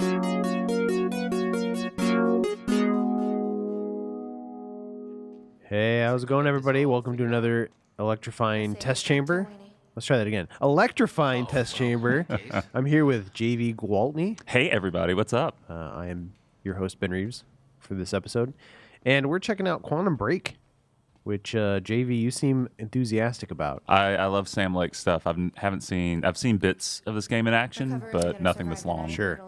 Hey, how's it going, everybody? Welcome to another electrifying test chamber. Let's try that again. Electrifying test chamber. I'm here with Javy Gwaltney. Hey, everybody. What's up? I am your host, Ben Reeves, for this episode. And we're checking out Quantum Break, which, Javy, you seem enthusiastic about. I love Sam Lake stuff. I've seen bits of this game in action, but nothing this long. Sure.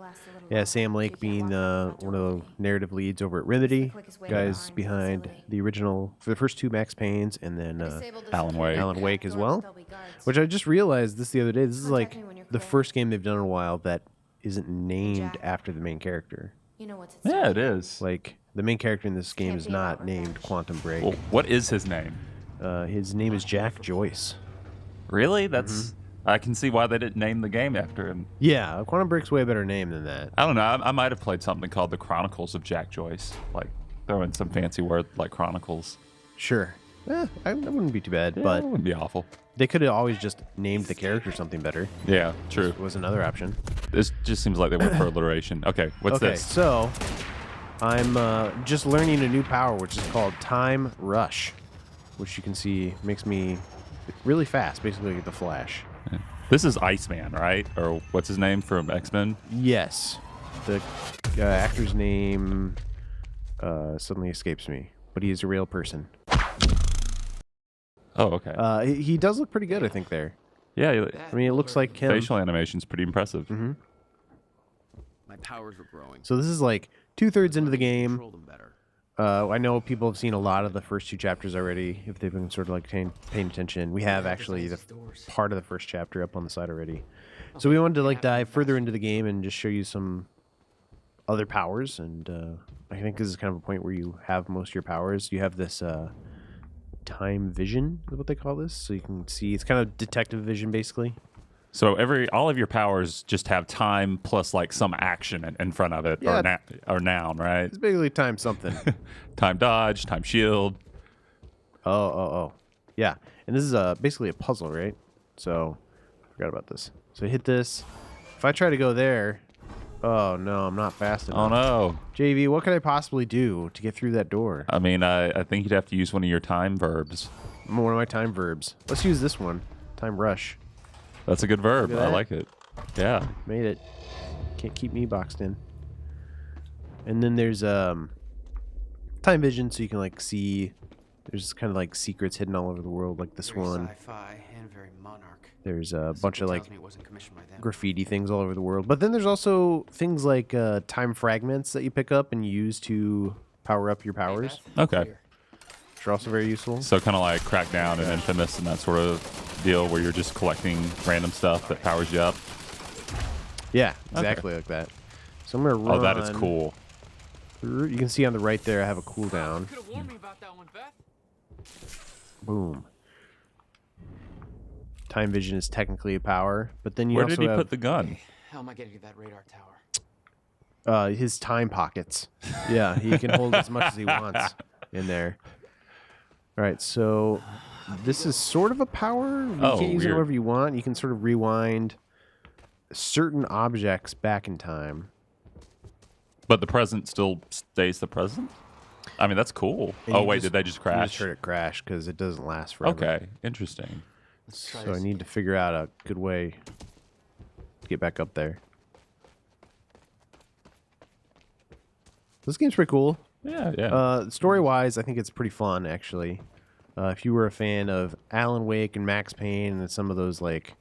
Yeah, Sam Lake being one of the narrative leads over at Remedy, guys behind the original, for the first two Max Paynes, and then Alan Wake as well. Which I just realized this the other day. This is like the first game they've done in a while that isn't named after the main character. Yeah, it is. Like, the main character in this game is not named Quantum Break. Well, what is his name? His name is Jack Joyce. Really? That's... I can see why they didn't name the game after him. Yeah, Quantum Break's way better name than that. I don't know. I might have played something called The Chronicles of Jack Joyce. Like, throw in some fancy word like Chronicles. Sure. That wouldn't be too bad, Yeah, but it wouldn't be awful. They could have always just named the character something better. Yeah, true. This was another option. This just seems like they went for alliteration. Okay, what's this? So I'm just learning a new power, which is called Time Rush, which you can see makes me really fast, basically like the Flash. This is Iceman, right? Or what's his name from X-Men? Yes. The actor's name suddenly escapes me, but he is a real person. Oh, okay. He does look pretty good, I think, there. Yeah. I mean, it looks like him. Facial animation's pretty impressive. Mm-hmm. My powers were growing. So this is like 2/3 into the game. Control them better. I know people have seen a lot of the first two chapters already, if they've been sort of like paying attention. We have actually the part of the first chapter up on the side already. So we wanted to like dive further into the game and just show you some other powers. And I think this is kind of a point where you have most of your powers. You have this time vision, is what they call this. So you can see, it's kind of detective vision, basically. So all of your powers just have time plus like some action in front of it, Yeah. or noun, right? It's basically time something. Time dodge, time shield. Oh. Yeah. And this is basically a puzzle, right? So, I forgot about this. So hit this. If I try to go there, oh no, I'm not fast enough. Oh no. JV, what could I possibly do to get through that door? I mean, I think you'd have to use one of your time verbs. One of my time verbs. Let's use this one. Time rush. That's a good verb. Look at I that. like it. Yeah. Made it. Can't keep me boxed in. And then there's time vision, so you can like see. There's kind of like secrets hidden all over the world, like this Very one. Sci-fi and very monarch. There's a bunch of like Tells me it wasn't commissioned by them. graffiti things all over the world. But then there's also things like time fragments that you pick up and use to power up your powers, Okay. which are also very useful. So kind of like Crackdown and Infamous and that sort of deal where you're just collecting random stuff that powers you up. Yeah, exactly like that. So I'm gonna run. Oh, that is cool. You can see on the right there I have a cooldown. Could have warned me about that one, Beth. Boom. Time vision is technically a power, but then you Where also did he have put the gun? How am I getting to that radar tower? his time pockets. Yeah, he can hold as much as he wants in there. All right, so this is sort of a power. You Oh, can use it weird. however you want. You can sort of rewind certain objects back in time. But the present still stays the present? I mean, that's cool. And Oh, you wait, just- did they just You crash? just heard it crash because it doesn't last forever. Okay, interesting. So I need to figure out a good way to get back up there. This game's pretty cool. Yeah. Story-wise, I think it's pretty fun, actually. If you were a fan of Alan Wake and Max Payne and some of those, like,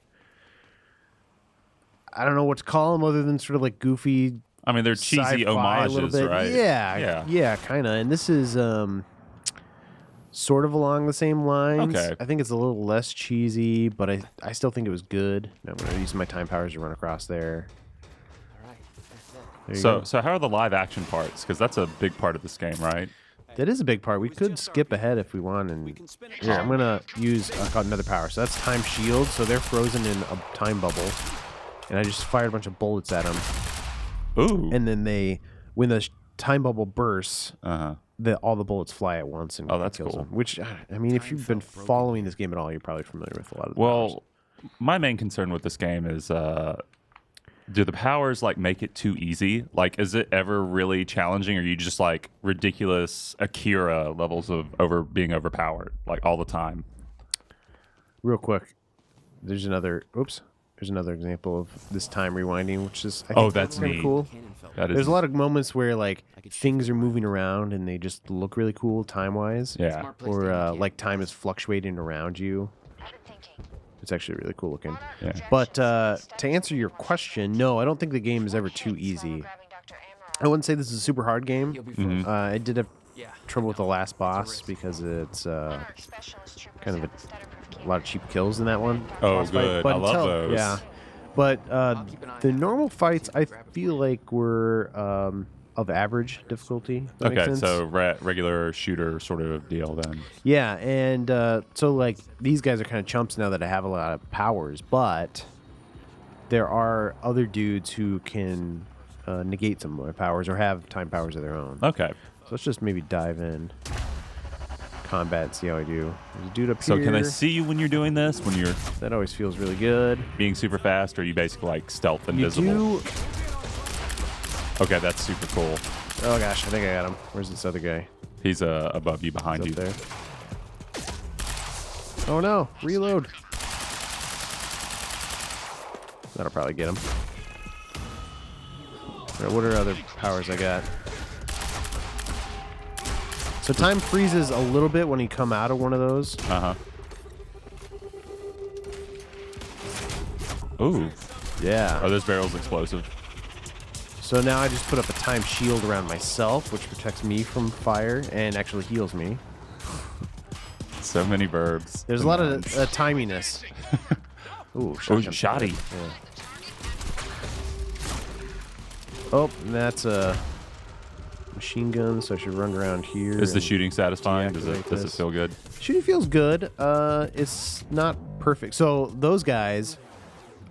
I don't know what to call them other than sort of like goofy I mean, they're cheesy sci-fi a little homages, bit. right? Yeah, kind of. And this is sort of along the same lines. Okay. I think it's a little less cheesy, but I still think it was good. I'm going to use my time powers to run across there. All right, that's it. There you So, go. so how are the live action parts? Because that's a big part of this game, right? That is a big part. We could skip ahead if we want. And here, I'm going to use another power. So that's time shield. So they're frozen in a time bubble. And I just fired a bunch of bullets at them. Ooh. And then when the time bubble bursts, Uh-huh. all the bullets fly at once and Oh, that's kills cool. them. Which, I mean, if you've been following this game at all, you're probably familiar with a lot of the powers. Well, my main concern with this game is Do the powers like make it too easy? Like, is it ever really challenging, or are you just like ridiculous Akira levels of being overpowered like all the time? Real quick, there's another. Oops. There's another example of this time rewinding, which is That's kind of neat. cool. Cannon felt That is There's a lot of moments where like things are moving around and they just look really cool time wise. yeah. Smart place to Or indicate. like time is fluctuating around you. I've been thinking. It's actually really cool looking. Yeah. But to answer your question, no, I don't think the game is ever too easy. I wouldn't say this is a super hard game. You'll be fine. I did have Yeah. trouble with the last boss because it's kind of a lot of cheap kills in that one. Oh, boss fight. good. But I love until- those. Yeah. But keep an eye the out. normal fights, I feel like were of average difficulty. If that makes Okay, sense. so regular shooter sort of deal then. Yeah, and so like these guys are kind of chumps now that I have a lot of powers, but there are other dudes who can negate some of my powers or have time powers of their own. Okay. So let's just maybe dive in. Combat, see how I do. There's a dude up So here. can I see you when you're doing this? When you're That always feels really good. being super fast, or are you basically like stealth You invisible? do. Okay, that's super cool. Oh gosh, I think I got him. Where's this other guy? He's above you, behind He's you. up there. Oh no! Reload. That'll probably get him. All right, what are other powers I got? So time freezes a little bit when you come out of one of those. Uh huh. Ooh. Yeah. Are those barrels explosive? So now I just put up a time shield around myself, which protects me from fire and actually heals me. So many verbs. There's a lot of timiness. Ooh, Oh, shotgun. shoddy. Yeah. Oh, and that's a machine gun, so I should run around here. Is the and- shooting satisfying? Does deactivate it this. feel good? Shooting feels good. It's not perfect. So those guys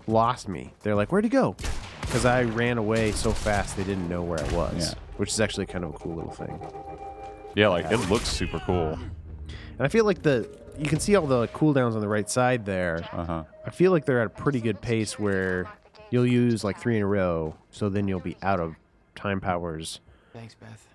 lost me. They're like, "Where'd he go?" Because I ran away so fast they didn't know where I was, Yeah. which is actually kind of a cool little thing. Yeah, like it looks super cool. And I feel like you can see all the cooldowns on the right side there. Uh huh. I feel like they're at a pretty good pace where you'll use like 3 in a row, so then you'll be out of time powers. Thanks, Beth.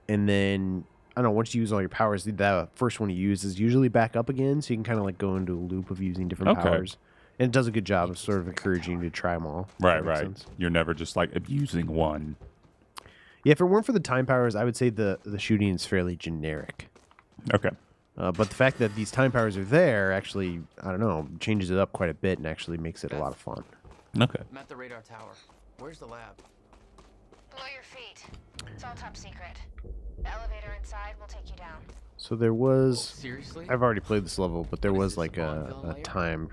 And then, I don't know, once you use all your powers, the first one you use is usually back up again, so you can kind of like go into a loop of using different Okay. powers. And it does a good job of sort of encouraging you to try them all. if Right, that makes right. sense. You're never just like abusing one. Yeah, if it weren't for the time powers, I would say the shooting is fairly generic. Okay. But the fact that these time powers are there actually, I don't know, changes it up quite a bit and actually makes it a lot of fun. Okay. I'm at the radar tower. Where's the lab? Below your feet. It's all top secret. The elevator inside will take you down. So there was, Seriously? I've already played this level, but there What is was this, like a a Vaudeville layer? time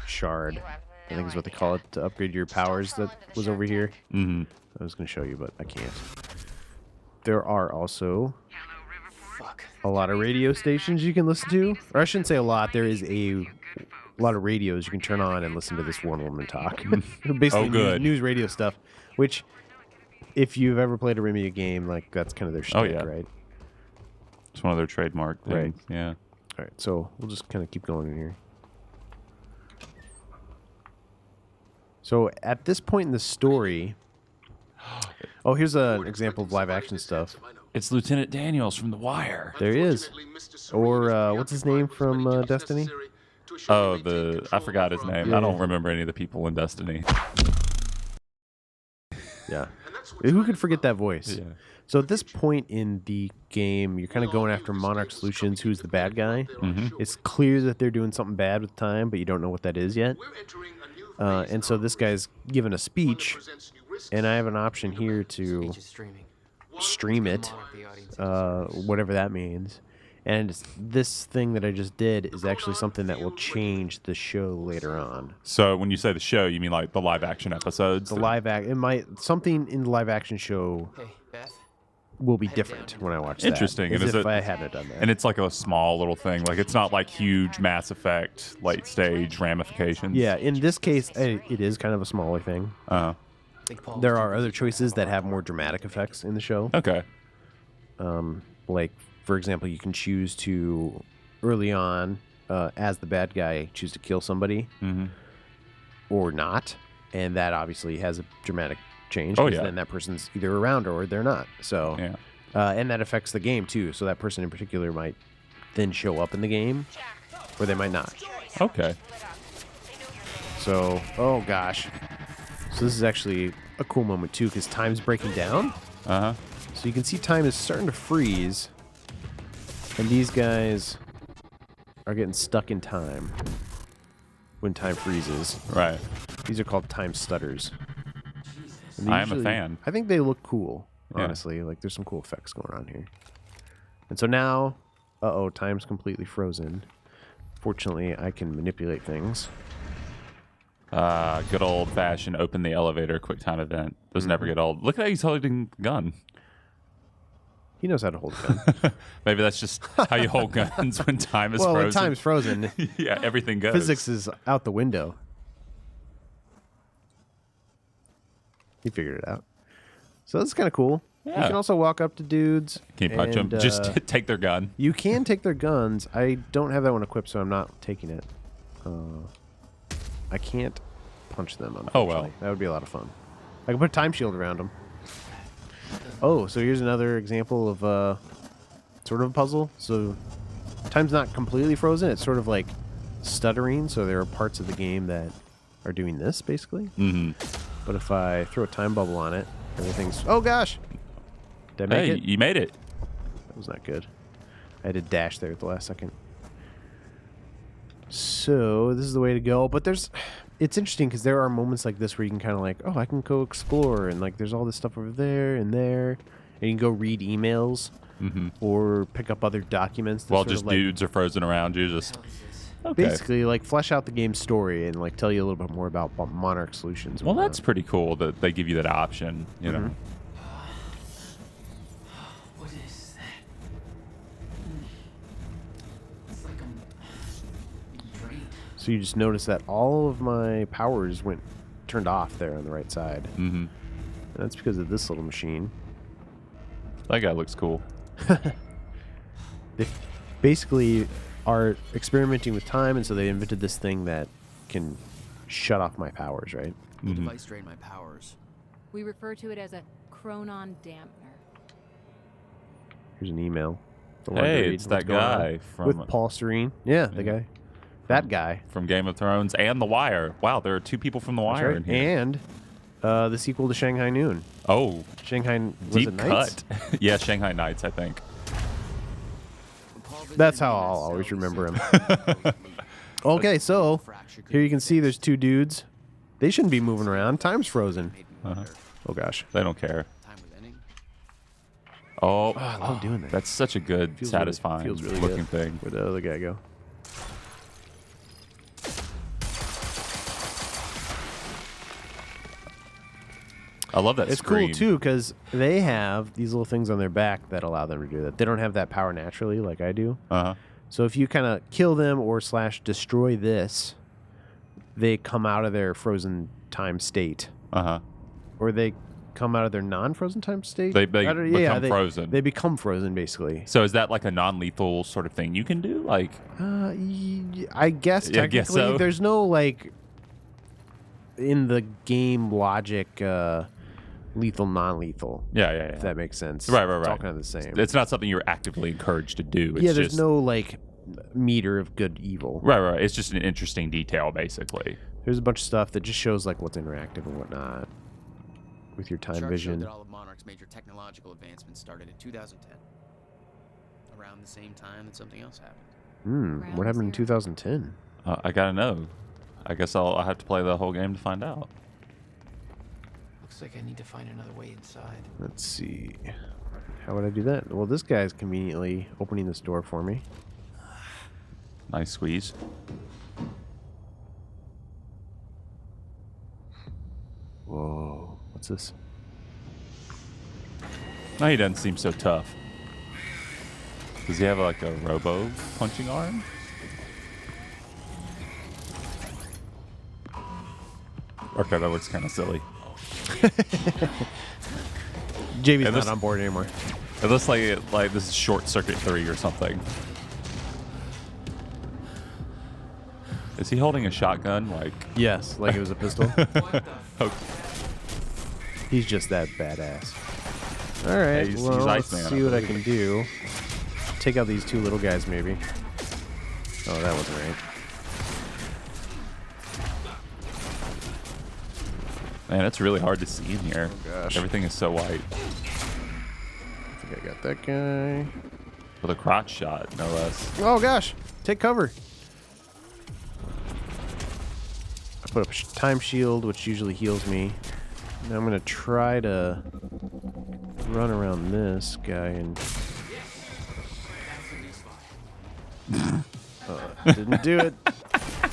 shard, You have I think is what they no call idea. it, to upgrade your powers that was over here. Mm-hmm. I was going to show you, but I can't. There are also Fuck. a lot of radio stations you can listen to. Or I shouldn't say a lot. There is a lot of radios you can turn on and listen to this one woman talk. Basically, Oh, good. News radio stuff, which, if you've ever played a Remedy game, like that's kind of their shtick, Oh, yeah. right? It's one of their trademark Right. things. Yeah. All right, so we'll just kind of keep going in here. So at this point in the story, oh, here's an example of live action stuff. It's Lieutenant Daniels from The Wire. There he is. Or what's his name from Destiny? Oh, I forgot his name. Yeah. I don't remember any of the people in Destiny. Yeah. Who could forget that voice? Yeah. So at this point in the game, you're kind of going after Monarch Solutions, who's the bad guy. Mm-hmm. It's clear that they're doing something bad with time, but you don't know what that is yet. And so this guy's given a speech, and I have an option here to Speech is streaming. stream it, The audience whatever that means. And this thing that I just did is actually something that will change the show later on. So when you say the show, you mean like the live action episodes? The live act, something in the live action show Hey, Beth. will be different when I watch that. Interesting. As And is if it- I hadn't done that. And it's like a small little thing. Like it's not like huge Mass Effect late stage ramifications. Yeah, in this case, it is kind of a smaller thing. Think Paul There was are too other busy choices for that have more dramatic effects in the show. Okay. Like, for example, you can choose to, early on, as the bad guy, choose to kill somebody Mm-hmm. or not. and that obviously has a dramatic change. Oh, 'cause yeah. then that person's either around or they're not. So, Yeah. And that affects the game too. So that person in particular might then show up in the game, or they might not. Okay. So, oh gosh. So this is actually a cool moment too, because time's breaking down. Uh huh. So you can see time is starting to freeze, and these guys are getting stuck in time when time freezes. Right. These are called time stutters. And they I am a fan. I think they look cool, Yeah. honestly. Like there's some cool effects going on here. And so now, time's completely frozen. Fortunately, I can manipulate things. Good old fashioned open the elevator quick time event. Those never get old. Look at how he's holding the gun. He knows how to hold a gun. Maybe that's just how you hold guns when time is Well, when frozen. time's frozen, Yeah, everything goes. physics is out the window. He figured it out. So that's kind of cool. You Yeah. can also walk up to dudes. Can you punch them? and, Just take their gun. You can take their guns. I don't have that one equipped, so I'm not taking it. I can't punch them, unfortunately. Oh, well. That would be a lot of fun. I can put a time shield around them. Oh, so here's another example of sort of a puzzle. So time's not completely frozen. It's sort of like stuttering, so there are parts of the game that are doing this, basically. Mm-hmm. But if I throw a time bubble on it, everything's... Oh, gosh! Did I make Hey, it? you made it. That was not good. I had to dash there at the last second. So this is the way to go. But it's interesting because there are moments like this where you can kind of like, oh, I can go explore, and like there's all this stuff over there and there, and you can go read emails or pick up other documents. that Well, sort of, just like, dudes are frozen around you. Just okay. basically like flesh out the game's story and like tell you a little bit more about Monarch Solutions. and Well, whatnot. that's pretty cool that they give you that option. You know. What is that? It's like I'm being drained. So you just notice that all of my powers turned off there on the right side. Mm-hmm. And that's because of this little machine. That guy looks cool. They basically are experimenting with time, and so they invented this thing that can shut off my powers, right? The device drained my powers. We refer to it as a Crone dampener. Here's an email. The Hey, it's that guy with from Paul Serene. Yeah, the guy. That guy. from Game of Thrones and The Wire. Wow, there are two people from The That's Wire right. in here. And the sequel to Shanghai Noon. Oh, Shanghai was deep it Nights? cut. Yeah, Shanghai Nights, I think. That's how I'll always remember him. Okay, so here you can see there's two dudes. They shouldn't be moving around. Time's frozen. Oh gosh. They don't care. Time was ending. Oh, I love doing that. that's such a good, Feels satisfying really, feels really looking good. thing. Where'd the other guy go? I love that It's scream. cool too because they have these little things on their back that allow them to do that. They don't have that power naturally like I do. Uh-huh. So if you kind of kill them or / destroy this, they come out of their frozen time state, Uh-huh. or they come out of their non-frozen time state. They I don't- become frozen. They become frozen basically. So is that like a non-lethal sort of thing you can do? Like, I guess Yeah, I technically guess so. there's no like in the game logic lethal non-lethal. yeah. If that makes sense. Right. It's all Right. kind of the same. It's not something you're actively encouraged to do. It's Yeah, there's just, no like meter of good evil. Right. It's just an interesting detail, basically. There's a bunch of stuff that just shows like what's interactive and whatnot with your time Chart showed vision. that all of Monarch's major technological advancements started in 2010. Around the same time that something else happened. What happened in 2010? I gotta know. I guess I'll have to play the whole game to find out. Looks like I need to find another way inside. Let's see. How would I do that? Well, this guy's conveniently opening this door for me. Nice squeeze. Whoa. What's this? No, he doesn't seem so tough. Does he have like a robo punching arm? Okay, that looks kind of silly. Javy's And not this- on board anymore. It looks like this is Short Circuit 3 or something. Is he holding a shotgun? Like, Yes, like it was a pistol. oh, He's just that badass. All right, he's well, let's Iceman, I see what I believe. can do. Take out these two little guys, maybe. Oh, that wasn't right. man, it's really hard to see in here. Oh, gosh. Everything is so white. I think I got that guy. With a crotch shot, no less. Oh, gosh. Take cover. I put up a time shield, which usually heals me. Now I'm going to try to run around this guy and... Didn't do it.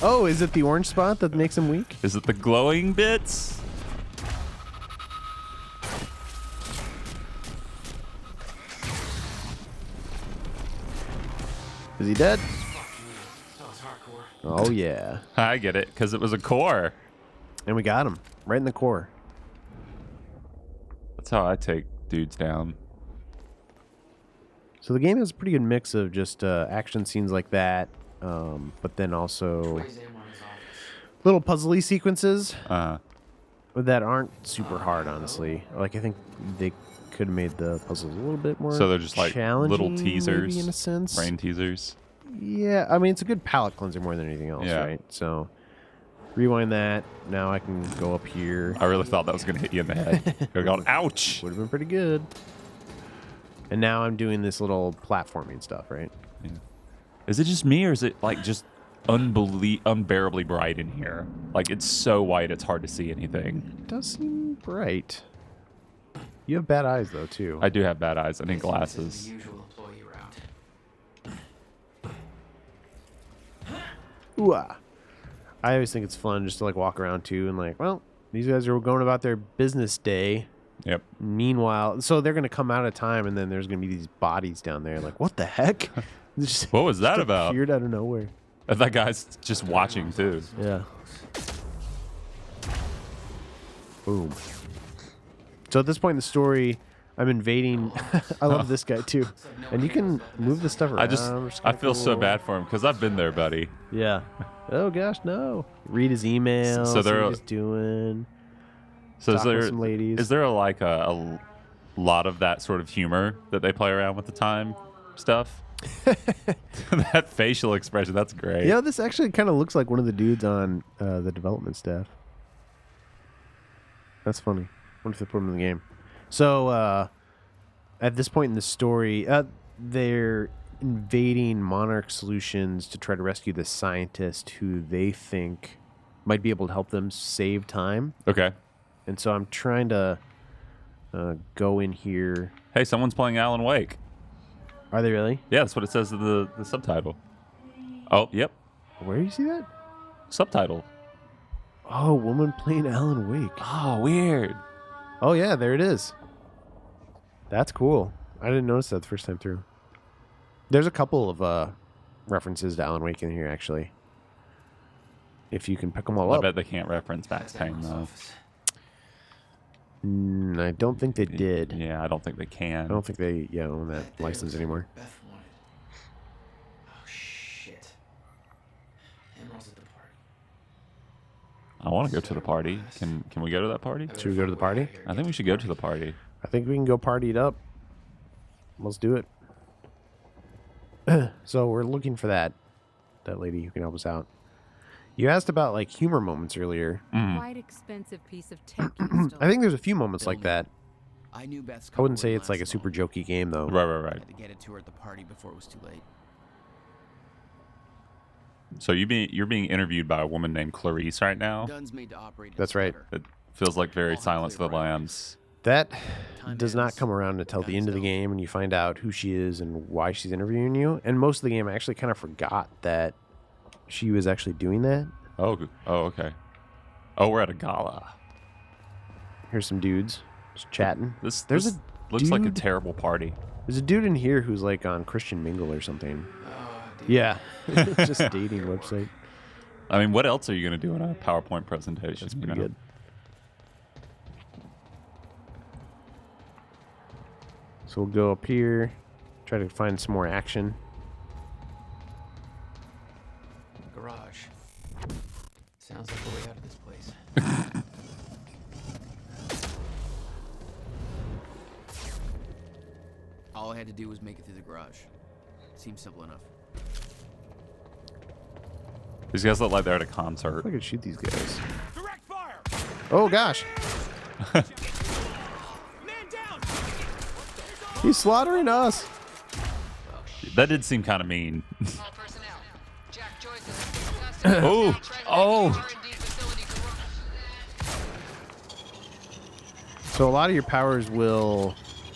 Oh, is it the orange spot that makes him weak? Is it the glowing bits? Is he dead? That was hardcore. Oh, yeah. I get it, because it was a core. And we got him. Right in the core. That's how I take dudes down. So the game has a pretty good mix of just action scenes like that, but then also Raise him on his office. little puzzly sequences Uh, that aren't super hard, honestly. Like, I think they could have made the puzzles a little bit more so they're just like little challenging, teasers, maybe, in a sense. brain teasers. Yeah, I mean, it's a good palate cleanser more than anything else, Yeah. right? So rewind that. Now I can go up here. I really thought that was going to hit you in the head. You're going, ouch. Would have been pretty good. And now I'm doing this little platforming stuff, right? Yeah. Is it just me, or is it like just unbearably bright in here? Like, it's so white, it's hard to see anything. It does seem bright. You have bad eyes, though, too. I do have bad eyes. I need This is glasses. the usual employee route. Ooh-ah. I always think it's fun just to like walk around too and like, well, these guys are going about their business day. Yep. Meanwhile, so they're gonna come out of time and then there's gonna be these bodies down there. Like, what the heck? They just What was that about? appeared out of nowhere. And that guy's just watching too. Yeah. Boom. So at this point in the story, I'm invading. I love this guy too, and you can move this stuff around. I which is I kinda feel so cool. bad for him because I've been there, buddy. Yeah. Oh gosh, no. Read his emails. So see they're- what he's doing. So Talk with some ladies. is there a lot of that sort of humor that they play around with the time stuff? That facial expression, that's great. Yeah, this actually kind of looks like one of the dudes on the development staff. That's funny. Wonder if they put him in the game. So, at this point in the story, they're invading Monarch Solutions to try to rescue the scientist who they think might be able to help them save time. Okay. And so I'm trying to go in here. Hey, someone's playing Alan Wake. Are they really? Yeah, that's what it says in the subtitle. Oh, yep. Where do you see that? Subtitle. Oh, woman playing Alan Wake. Oh, weird. Oh, yeah, there it is. That's cool. I didn't notice that the first time through. There's a couple of references to Alan Wake in here, actually. If you can pick them all I up. bet they can't reference Max Payne, though. I don't think they did. Yeah, I don't think they can. I don't think they own that license anymore. Beth wanted. Oh shit. Emerald's at the party. I want to go to the party. Can we go to that party? Should we go to the party? I think we should go to the party. I think we can go party it up. Let's do it. So we're looking for that lady who can help us out. You asked about like humor moments earlier. Quite expensive piece of tech you installed. I think there's a few moments like that. I knew Beth's I wouldn't cover say wouldn't it's like a last super long. jokey game though. Right. Had to get it to her at the party before it was too late. So you're being interviewed by a woman named Clarice right now. Guns made to operate. in That's right. Stutter. It feels like very All have Silence of clear the Lambs. That Time does not ends. come around until the Guns end of the don't. game and you find out who she is and why she's interviewing you. And most of the game I actually kind of forgot that she was actually doing that. Oh, okay. Oh, we're at a gala. Here's some dudes just chatting. This There's this a looks like a dude- terrible party. There's a dude in here who's like on Christian Mingle or something. Oh, dude. Yeah. Just a dating website. I mean, what else are you going to do in a PowerPoint presentation? That's you pretty know? good. So we'll go up here, try to find some more action. Garage. All I had to do was make it through the garage. Seems simple enough. These guys look like they're at a concert. I could shoot these guys. Oh gosh. He's slaughtering us. That did seem kind of mean. All personnel. Jack Joyce is in custody. Oh, oh. R&D facility So a lot of your powers will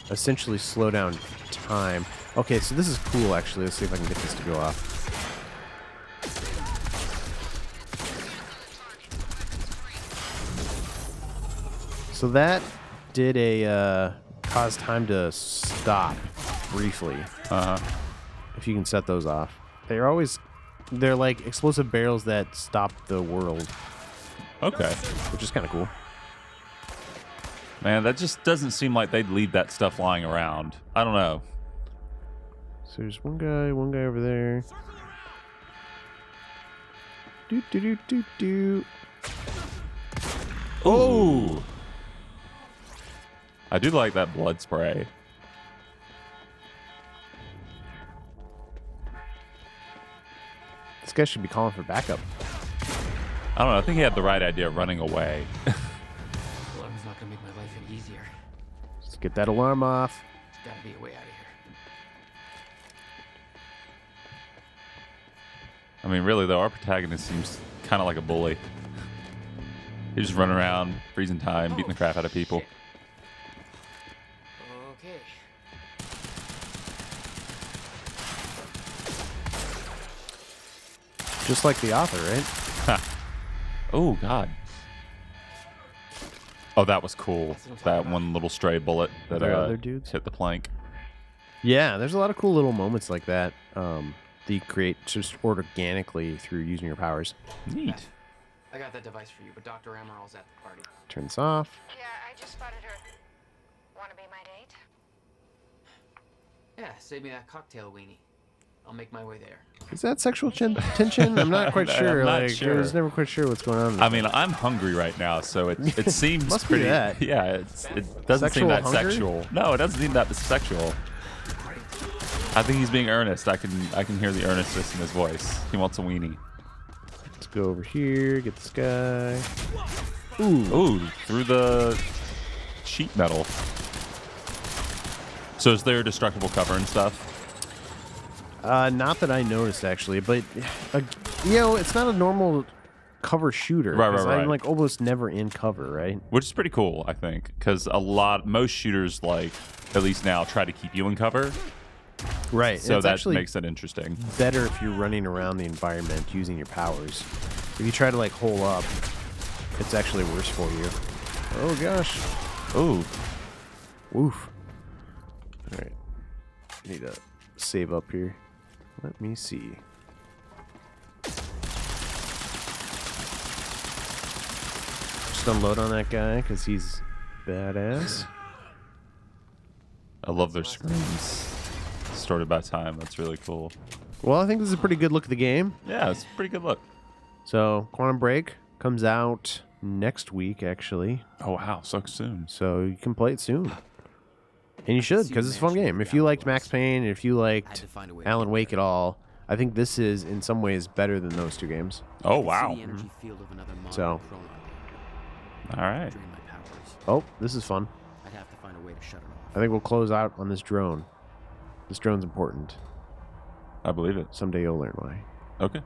essentially slow down time. Okay, so this is cool actually. Let's see if I can get this to go off. So that did a cause time to stop briefly. If you can set those off. They're like explosive barrels that stop the world, Okay. which is kind of cool. Man, that just doesn't seem like they'd leave that stuff lying around. I don't know. So there's one guy over there. Do do do do do. Oh! I do like that blood spray. This guy should be calling for backup. I don't know. I think he had the right idea of running away. Alarm's not gonna make my life any easier. Let's get that alarm off. There's gotta be a way out of here. I mean, really, though, our protagonist seems kind of like a bully. He's just running around, freezing time, beating the crap out of people. Okay. Just like the author, right? Oh, God. Oh, that was cool. That one little stray bullet that There are other dudes? hit the plank. Yeah, there's a lot of cool little moments like that that you create just organically through using your powers. Neat. I got that device for you, but Dr. Amaril's at the party. Turn this off. Yeah, I just spotted her. Wanna be my date? Yeah, save me that cocktail weenie. I'll make my way there. Is that sexual tension? I'm not quite sure. I'm not like, sure. I was never quite sure what's going on. I mean, I'm hungry right now, so it seems Must be pretty. that. Yeah, it doesn't seem Sexual that hunger? sexual. No, it doesn't seem that sexual. I think he's being earnest. I can hear the earnestness in his voice. He wants a weenie. Let's go over here, get this guy. Ooh, through the sheet metal. So is there destructible cover and stuff? Not that I noticed actually, but it's not a normal cover shooter. Right, 'cause right. I'm like almost never in cover, right? Which is pretty cool, I think, because most shooters, like at least now, try to keep you in cover. Right. So it's that actually makes it interesting. better if you're running around the environment using your powers. If you try to like hole up, it's actually worse for you. Oh gosh. Ooh, Woof. All right. Need to save up here. Let me see. Just unload on that guy because he's badass. I love their screens. Distorted by time. That's really cool. Well, I think this is a pretty good look at the game. Yeah, it's a pretty good look. So, Quantum Break comes out next week, actually. Oh wow, so soon. So you can play it soon. And you should, because it's a fun game. If you liked Max Payne, and if you liked Alan Wake at all, I think this is, in some ways, better than those two games. Oh wow. The energy field of another modern So. Crone All right. drain my powers. Oh, this is fun. I'd have to find a way to shut it off. I think we'll close out on this drone. This drone's important. I believe it. Someday you'll learn why, Okay.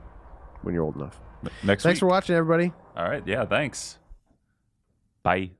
when you're old enough. Next Thanks week. for watching, everybody. All right. Yeah. Thanks. Bye.